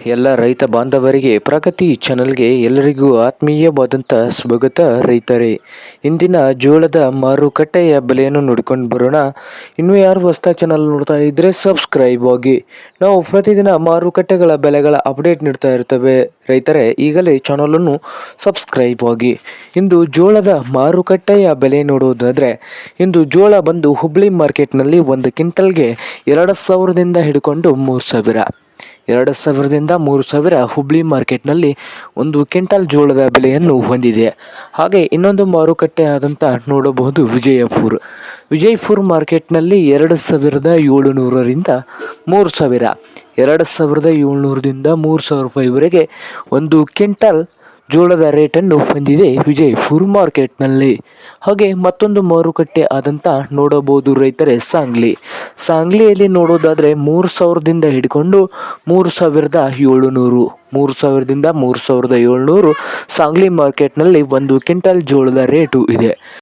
ಎಲ್ಲ ರೈತ ಬಾಂಧವರಿಗೆ ಪ್ರಗತಿ ಚಾನಲ್ಗೆ ಎಲ್ಲರಿಗೂ ಆತ್ಮೀಯವಾದಂಥ ಸ್ವಾಗತ. ರೈತರೇ, ಇಂದಿನ ಜೋಳದ ಮಾರುಕಟ್ಟೆಯ ಬೆಲೆಯನ್ನು ನೋಡಿಕೊಂಡು ಬರೋಣ. ಇನ್ನೂ ಯಾರು ಹೊಸ ಚಾನಲ್ ನೋಡ್ತಾ ಇದ್ದರೆ ಸಬ್ಸ್ಕ್ರೈಬ್ ಆಗಿ. ನಾವು ಪ್ರತಿದಿನ ಮಾರುಕಟ್ಟೆಗಳ ಬೆಲೆಗಳ ಅಪ್ಡೇಟ್ ನೀಡ್ತಾ ಇರ್ತೇವೆ. ರೈತರೇ, ಈಗಲೇ ಚಾನಲನ್ನು ಸಬ್ಸ್ಕ್ರೈಬ್ ಆಗಿ. ಇಂದು ಜೋಳದ ಮಾರುಕಟ್ಟೆಯ ಬೆಲೆ ನೋಡುವುದಾದರೆ, ಇಂದು ಜೋಳ ಬಂದು ಹುಬ್ಳಿ ಮಾರ್ಕೆಟ್ನಲ್ಲಿ 1 ಕ್ವಿಂಟಲ್ಗೆ 2,000ದಿಂದ ಹಿಡ್ಕೊಂಡು 3,000. 2,000ದಿಂದ 3,000 ಹುಬ್ಳಿ ಮಾರ್ಕೆಟ್ನಲ್ಲಿ 1 ಕ್ವಿಂಟಲ್ ಜೋಳದ ಬೆಲೆಯನ್ನು ಹೊಂದಿದೆ. ಹಾಗೆ ಇನ್ನೊಂದು ಮಾರುಕಟ್ಟೆ ಆದಂಥ ನೋಡಬಹುದು ವಿಜಯಪುರ ಮಾರ್ಕೆಟ್ನಲ್ಲಿ 2,700ರಿಂದ 3,000. 2,700ದಿಂದ 3,000 ರೂಪಾಯಿವರೆಗೆ 1 ಕ್ವಿಂಟಲ್ ಜೋಳದ ರೇಟನ್ನು ಹೊಂದಿದೆ ವಿಜಯಪುರ ಮಾರ್ಕೆಟ್ನಲ್ಲಿ. ಹಾಗೆ ಮತ್ತೊಂದು ಮಾರುಕಟ್ಟೆ ಆದಂಥ ನೋಡಬಹುದು ರೈತರೇ, ಸಾಂಗ್ಲಿಯಲ್ಲಿ ನೋಡೋದಾದರೆ 3,000ದಿಂದ ಹಿಡ್ಕೊಂಡು 3,700. 3,000ದಿಂದ 3,700 ಸಾಂಗ್ಲಿ ಮಾರ್ಕೆಟ್ನಲ್ಲಿ 1 ಕ್ವಿಂಟಲ್ ಜೋಳದ ರೇಟು ಇದೆ.